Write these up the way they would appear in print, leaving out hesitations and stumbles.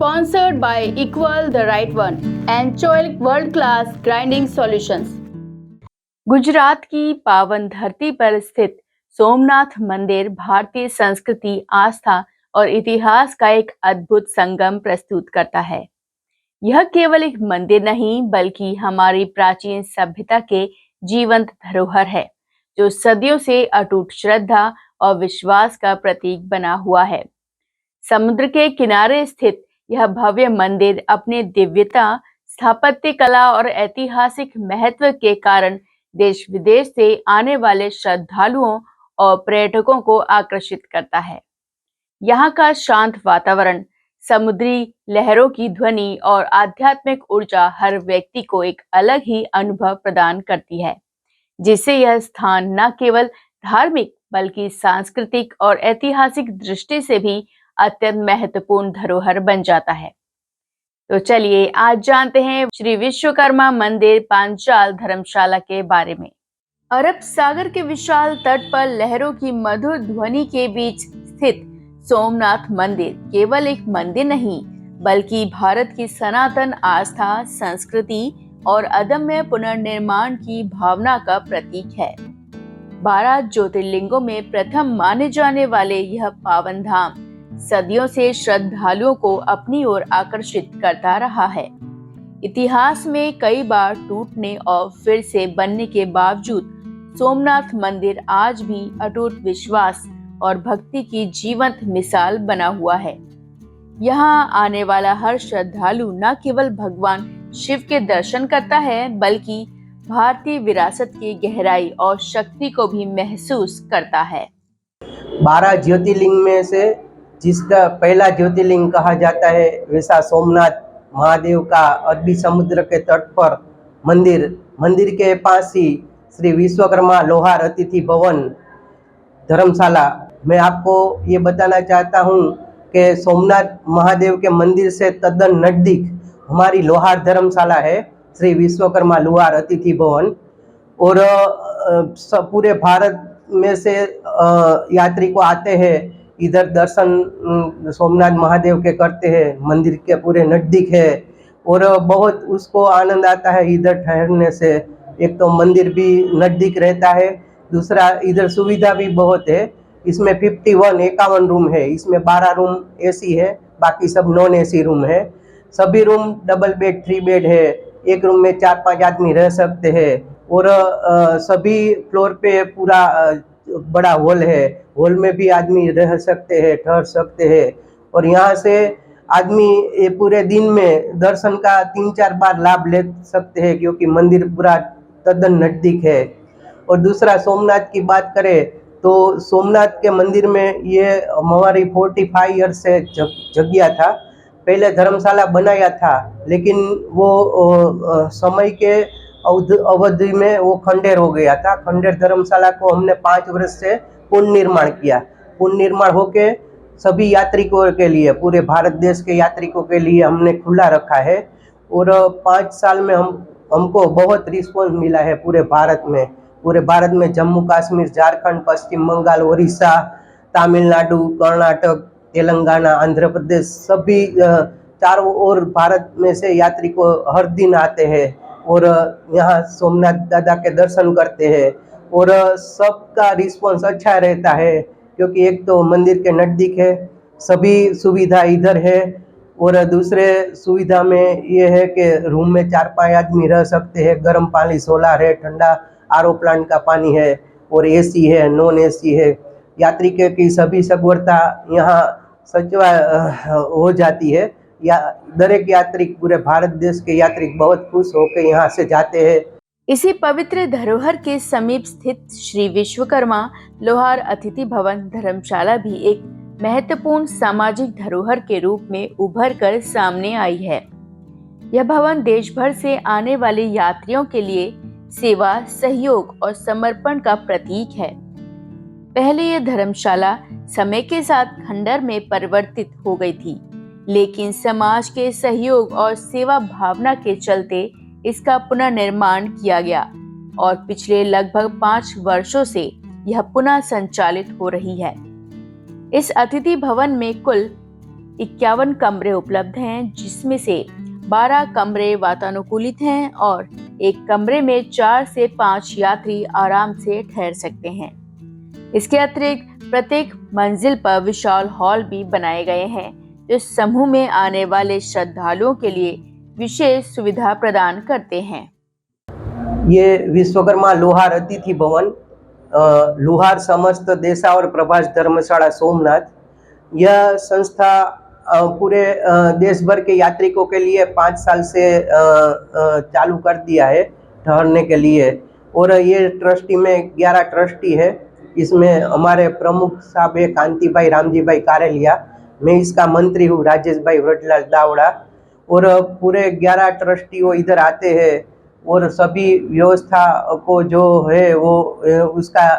Sponsored by Equal the Right One and Choice World Class Grinding Solutions। Gujarat की पावन धरती पर स्थित सोमनाथ मंदिर भारतीय संस्कृति, आस्था और इतिहास का एक अद्भुत संगम प्रस्तुत करता है। यह केवल एक मंदिर नहीं बल्कि हमारी प्राचीन सभ्यता के जीवंत धरोहर है, जो सदियों से अटूट श्रद्धा और विश्वास का प्रतीक बना हुआ है। समुद्र के किनारे स्थित यह भव्य मंदिर अपने दिव्यता, स्थापत्य कला और ऐतिहासिक महत्व के कारण देश विदेश से आने वाले श्रद्धालुओं और पर्यटकों को आकर्षित करता है। यहाँ का शांत वातावरण, समुद्री लहरों की ध्वनि और आध्यात्मिक ऊर्जा हर व्यक्ति को एक अलग ही अनुभव प्रदान करती है, जिससे यह स्थान न केवल धार्मिक बल्कि सांस्कृतिक और ऐतिहासिक दृष्टि से भी अत्यंत महत्वपूर्ण धरोहर बन जाता है। तो चलिए आज जानते हैं श्री विश्वकर्मा मंदिर पांचाल धर्मशाला के बारे में। अरब सागर के विशाल तट पर लहरों की मधुर ध्वनि के बीच स्थित सोमनाथ मंदिर केवल एक मंदिर नहीं बल्कि भारत की सनातन आस्था, संस्कृति और अदम्य पुनर्निर्माण की भावना का प्रतीक है। 12 ज्योतिर्लिंगों में प्रथम माने जाने वाले यह पावन धाम सदियों से श्रद्धालुओं को अपनी ओर आकर्षित करता रहा है। इतिहास में कई बार टूटने और फिर से बनने के बावजूद सोमनाथ मंदिर आज भी अटूट विश्वास और भक्ति की जीवंत मिसाल बना हुआ है। यहाँ आने वाला हर श्रद्धालु न केवल भगवान शिव के दर्शन करता है बल्कि भारतीय विरासत की गहराई और शक्ति को भी महसूस करता है। 12 ज्योतिर्लिंग में से जिसका पहला ज्योतिर्लिंग कहा जाता है, वैसा सोमनाथ महादेव का अरबी समुद्र के तट पर मंदिर के पास ही श्री विश्वकर्मा लोहार अतिथि भवन धर्मशाला। मैं आपको ये बताना चाहता हूँ कि सोमनाथ महादेव के मंदिर से तद्दन नज़दीक हमारी लोहार धर्मशाला है, श्री विश्वकर्मा लोहार अतिथि भवन। और पूरे भारत में से यात्री को आते हैं, इधर दर्शन सोमनाथ महादेव के करते हैं। मंदिर के पूरे नज़दीक है और बहुत उसको आनंद आता है इधर ठहरने से। एक तो मंदिर भी नज़दीक रहता है, दूसरा इधर सुविधा भी बहुत है। इसमें 51 रूम है, इसमें 12 रूम एसी है, बाकी सब नॉन एसी रूम है। सभी रूम डबल बेड 3 बेड है, एक रूम में 4-5 आदमी रह सकते हैं। और सभी फ्लोर पे पूरा बड़ा हॉल है, हॉल में भी आदमी रह सकते हैं, ठहर सकते हैं। और यहाँ से आदमी ये पूरे दिन में दर्शन का 3-4 बार लाभ ले सकते हैं, क्योंकि मंदिर पूरा तद्दन नज़दीक है। और दूसरा सोमनाथ की बात करें तो सोमनाथ के मंदिर में ये हमारी 45 ईयर से जगह था। पहले धर्मशाला बनाया था, लेकिन वो समय के अवधि में वो खंडेर हो गया था। खंडेर धर्मशाला को हमने 5 वर्ष से पुनर्निर्माण किया। पुनर्निर्माण होके सभी यात्रिकों के लिए, पूरे भारत देश के यात्रिकों के लिए हमने खुला रखा है। और 5 साल में हमको बहुत रिस्पॉन्स मिला है पूरे भारत में जम्मू कश्मीर, झारखंड, पश्चिम बंगाल, उड़ीसा, तमिलनाडु, कर्नाटक, तेलंगाना, आंध्र प्रदेश, सभी चारों ओर भारत में से यात्री को हर दिन आते हैं और यहाँ सोमनाथ दादा के दर्शन करते हैं। और सबका रिस्पॉन्स अच्छा रहता है, क्योंकि एक तो मंदिर के नज़दीक है, सभी सुविधा इधर है। और दूसरे सुविधा में ये है कि रूम में 4-5 आदमी रह सकते हैं। गर्म पानी, सोलर है, ठंडा आरओ प्लांट का पानी है और एसी है, नॉन एसी है। यात्री की सभी सगवड़ता यहाँ सचवा हो जाती है। या दरेक यात्री, पूरे भारत देश के यात्री बहुत खुश होकर यहाँ से जाते हैं। इसी पवित्र धरोहर के समीप स्थित श्री विश्वकर्मा लोहार अतिथि भवन धर्मशाला भी एक महत्वपूर्ण सामाजिक धरोहर के रूप में उभर कर सामने आई है। यह भवन देश भर से आने वाले यात्रियों के लिए सेवा, सहयोग और समर्पण का प्रतीक है। पहले यह धर्मशाला समय के साथ खंडर में परिवर्तित हो गई थी, लेकिन समाज के सहयोग और सेवा भावना के चलते इसका पुनर्निर्माण किया गया और पिछले लगभग 5 वर्षों से यह पुनः संचालित हो रही है। इस अतिथि भवन में कुल 51 कमरे उपलब्ध हैं, जिसमें से 12 कमरे वातानुकूलित हैं और एक कमरे में 4 से 5 यात्री आराम से ठहर सकते हैं। इसके अतिरिक्त प्रत्येक मंजिल पर विशाल हॉल भी बनाए गए हैं, जो समूह में आने वाले श्रद्धालुओं के लिए विशेष सुविधा प्रदान करते हैं। ये विश्वकर्मा लोहार अतिथि भवन, लोहार समस्त देशावर प्रभास धर्मशाला सोमनाथ, यह संस्था पूरे देश भर के यात्रिकों के लिए 5 साल से चालू कर दिया है ठहरने के लिए। और ये ट्रस्टी में 11 ट्रस्टी है। इसमें हमारे प्रमुख साहब है कांति भाई रामजी भाई कारेलिया, मैं इसका मंत्री हूँ राजेश भाई व्रजलाल दावड़ा। और पूरे 11 ट्रस्टी वो इधर आते हैं और सभी व्यवस्था को जो है वो उसका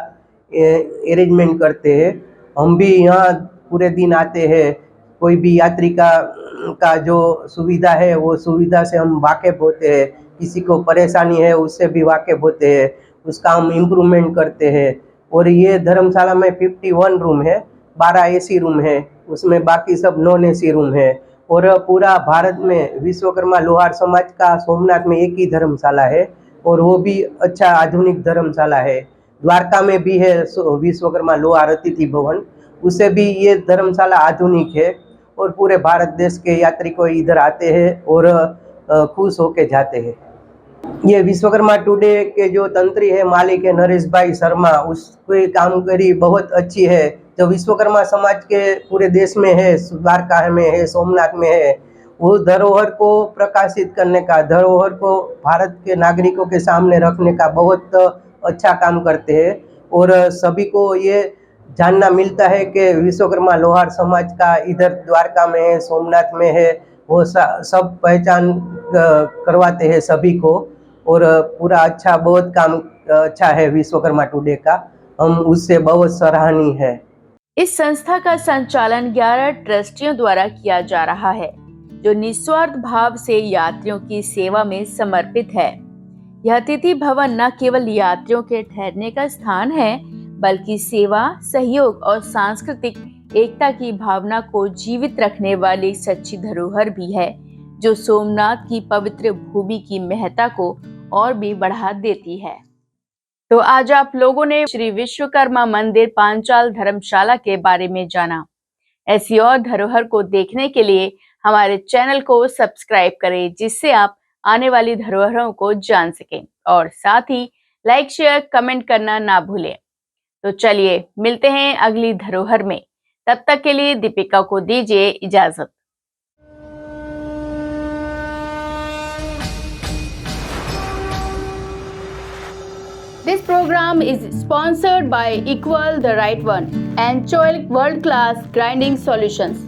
अरेंजमेंट करते हैं। हम भी यहाँ पूरे दिन आते हैं, कोई भी यात्री का जो सुविधा है वो सुविधा से हम वाकिफ होते हैं, किसी को परेशानी है उससे भी वाकिफ होते हैं, उसका हम इम्प्रूवमेंट करते हैं। और ये धर्मशाला में 51 रूम है, 12 एसी रूम है, उसमें बाकी सब नॉन एसी रूम है। और पूरा भारत में विश्वकर्मा लोहार समाज का सोमनाथ में एक ही धर्मशाला है और वो भी अच्छा आधुनिक धर्मशाला है। द्वारका में भी है विश्वकर्मा लोहार अतिथि भवन, उससे भी ये धर्मशाला आधुनिक है। और पूरे भारत देश के यात्री को इधर आते हैं और खुश होके जाते हैं। ये विश्वकर्मा टुडे के जो तंत्री है मालिक है नरेश भाई शर्मा, उसकी कामगिरी बहुत अच्छी है। जो विश्वकर्मा समाज के पूरे देश में है, द्वारका में है, सोमनाथ में है, वो धरोहर को प्रकाशित करने का, धरोहर को भारत के नागरिकों के सामने रखने का बहुत अच्छा काम करते हैं। और सभी को ये जानना मिलता है कि विश्वकर्मा लोहार समाज का इधर द्वारका में है, सोमनाथ में है, वो सब पहचान करवाते हैं सभी को। और पूरा अच्छा बहुत काम अच्छा है विश्वकर्मा टुडे का, हम उससे बहुत सराहनीय है। इस संस्था का संचालन 11 ट्रस्टियों द्वारा किया जा रहा है, जो निस्वार्थ भाव से यात्रियों की सेवा में समर्पित है। यह अतिथि भवन न केवल यात्रियों के ठहरने का स्थान है, बल्कि सेवा, सहयोग और सांस्कृतिक एकता की भावना को जीवित रखने वाली सच्ची धरोहर भी है, जो सोमनाथ की पवित्र भूमि की महत्ता को और भी बढ़ा देती है। तो आज आप लोगों ने श्री विश्वकर्मा मंदिर पांचाल धर्मशाला के बारे में जाना। ऐसी और धरोहर को देखने के लिए हमारे चैनल को सब्सक्राइब करें, जिससे आप आने वाली धरोहरों को जान सकें और साथ ही लाइक, शेयर, कमेंट करना ना भूलें। तो चलिए मिलते हैं अगली धरोहर में। तब तक के लिए दीपिका को दीजिए इजाजत। This program is sponsored by Equal the Right One and Choilik World Class Grinding Solutions.